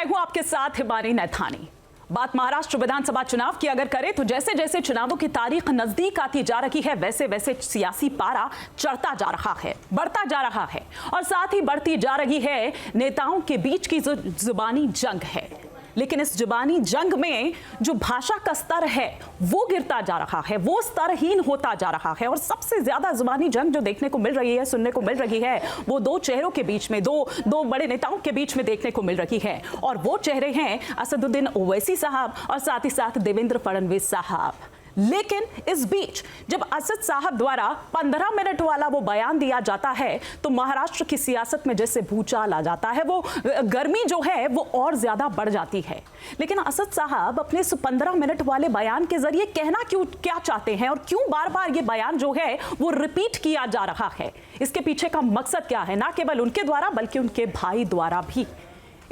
हूं आपके साथ हिमानी नैथानी। बात महाराष्ट्र विधानसभा चुनाव की अगर करें तो जैसे जैसे चुनावों की तारीख नजदीक आती जा रही है वैसे वैसे सियासी पारा चढ़ता जा रहा है, बढ़ता जा रहा है और साथ ही बढ़ती जा रही है नेताओं के बीच की जो जुबानी जंग है। लेकिन इस जुबानी जंग में जो भाषा का स्तर है वो गिरता जा रहा है, वो स्तरहीन होता जा रहा है और सबसे ज्यादा जुबानी जंग जो देखने को मिल रही है, सुनने को मिल रही है, वो दो चेहरों के बीच में, दो बड़े नेताओं के बीच में देखने को मिल रही है। और वो चेहरे हैं असदुद्दीन ओवैसी साहब और साथ ही साथ देवेंद्र फडणवीस साहब। लेकिन इस बीच जब असद साहब द्वारा 15 मिनट वाला वो बयान दिया जाता है तो महाराष्ट्र की सियासत में जैसे भूचाल आ जाता है, वो गर्मी जो है वो और ज्यादा बढ़ जाती है। लेकिन असद साहब अपने इस 15 मिनट वाले बयान के जरिए कहना क्या चाहते हैं और क्यों बार बार ये बयान जो है वो रिपीट किया जा रहा है, इसके पीछे का मकसद क्या है, ना केवल उनके द्वारा बल्कि उनके भाई द्वारा भी।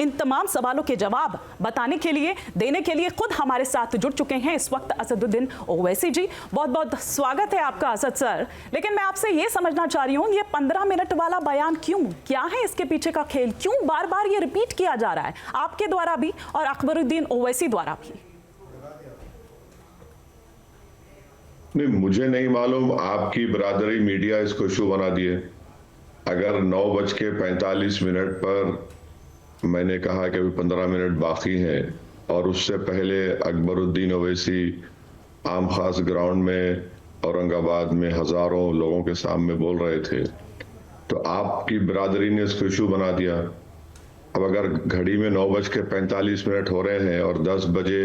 इन तमाम सवालों के जवाब बताने के लिए, देने के लिए खुद हमारे साथ जुड़ चुके हैं इस वक्त असदुद्दीन ओवैसी जी। बहुत बहुत स्वागत है आपका असद सर। लेकिन मैं आपसे ये समझना चाह रही हूँ, ये 15 मिनट वाला बयान क्यों, क्या है इसके पीछे का खेल, क्यों बार बार ये रिपीट किया जा रहा है आपके द्वारा भी और अकबरुद्दीन ओवैसी द्वारा भी? नहीं, मुझे नहीं मालूम, आपकी बरादरी मीडिया इसको इशू बना दिए। अगर 9:45 पर मैंने कहा कि अभी 15 मिनट बाकी हैं और उससे पहले अकबरुद्दीन ओवैसी आम खास ग्राउंड में औरंगाबाद में हजारों लोगों के सामने बोल रहे थे, तो आपकी बरादरी ने इसको इशू बना दिया। अब अगर घड़ी में 9:45 हो रहे हैं और 10 बजे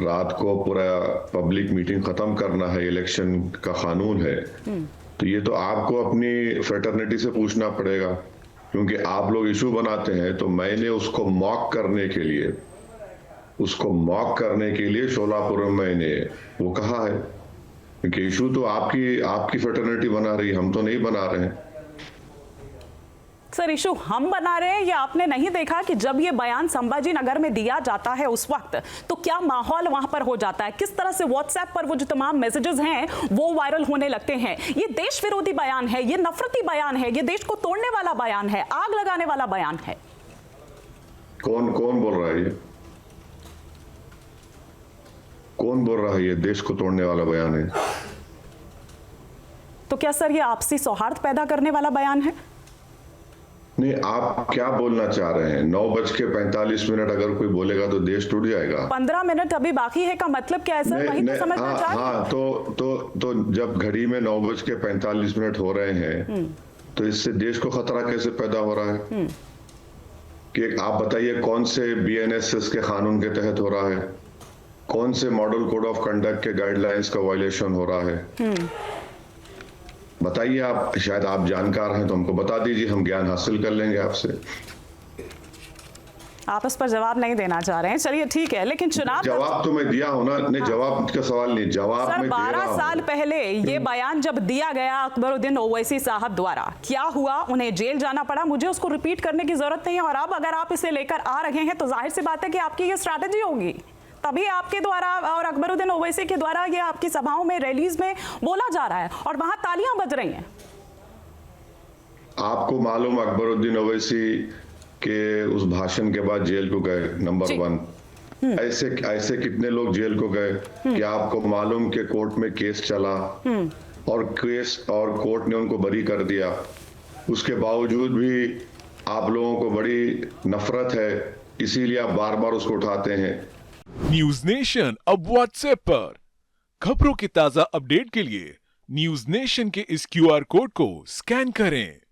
रात को पूरा पब्लिक मीटिंग खत्म करना है, इलेक्शन का कानून है, तो ये तो आपको अपनी फ्रेटर्निटी से पूछना पड़ेगा, क्योंकि आप लोग इशू बनाते हैं। तो मैंने उसको मॉक करने के लिए शोलापुर में मैंने वो कहा है, क्योंकि इशू तो आपकी फ्रेटर्निटी बना रही, हम तो नहीं बना रहे हैं। सर, इशू हम बना रहे हैं या आपने नहीं देखा कि जब ये बयान संभाजी नगर में दिया जाता है उस वक्त तो क्या माहौल वहां पर हो जाता है, किस तरह से व्हाट्सएप पर वो जो तमाम मैसेजेस हैं वो वायरल होने लगते हैं। ये देश विरोधी बयान है, ये नफरती बयान है, ये देश को तोड़ने वाला बयान है, आग लगाने वाला बयान है। कौन बोल रहा है ये? कौन बोल रहा है ये देश को तोड़ने वाला बयान है? तो क्या सर ये आपसी सौहार्द पैदा करने वाला बयान है? नहीं, आप क्या बोलना चाह रहे हैं? 9:45 अगर कोई बोलेगा तो देश टूट जाएगा। 15 मिनट अभी बाकी है का मतलब क्या है सर? वही तो समझना चाह रहे हैं। हाँ, तो जब घड़ी में 9:45 हो रहे हैं तो इससे देश को खतरा कैसे पैदा हो रहा है? कि आप बताइए कौन से BNSS के कानून के तहत हो रहा है, कौन से मॉडल कोड ऑफ कंडक्ट के गाइडलाइंस का वायलेशन हो रहा है? बताइए आप, शायद आप जानकार हैं तो हमको बता दीजिए, हम ज्ञान हासिल कर लेंगे आपसे। आप इस पर जवाब नहीं देना चाह रहे हैं, चलिए ठीक है, लेकिन चुनाव जवाब तो मैं दिया हूं ना। नहीं, जवाब का सवाल नहीं, जवाब सर, मैं 12 साल पहले ये बयान जब दिया गया अकबरुद्दीन ओवैसी साहब द्वारा, क्या हुआ? उन्हें जेल जाना पड़ा। मुझे उसको रिपीट करने की जरूरत नहीं है। और अब अगर आप इसे लेकर आ रहे हैं तो जाहिर सी बात है कि आपकी ये स्ट्रैटेजी होगी, तभी आपके द्वारा और अकबरुद्दीन ओवैसी के द्वारा ये आपकी सभाओं में, रैलीज में बोला जा रहा है और वहां तालियां बज रही हैं। आपको मालूम अकबरुद्दीन ओवैसी के उस भाषण के बाद जेल को गए, नंबर 1। ऐसे कितने लोग जेल को गए? क्या आपको मालूम कि कोर्ट में केस चला और कोर्ट ने उनको बरी कर दिया? उसके बावजूद भी आप लोगों को बड़ी नफरत है, इसीलिए आप बार बार उसको उठाते हैं। न्यूज नेशन अब व्हाट्सएप पर खबरों की ताजा अपडेट के लिए न्यूज नेशन के इस QR कोड को स्कैन करें।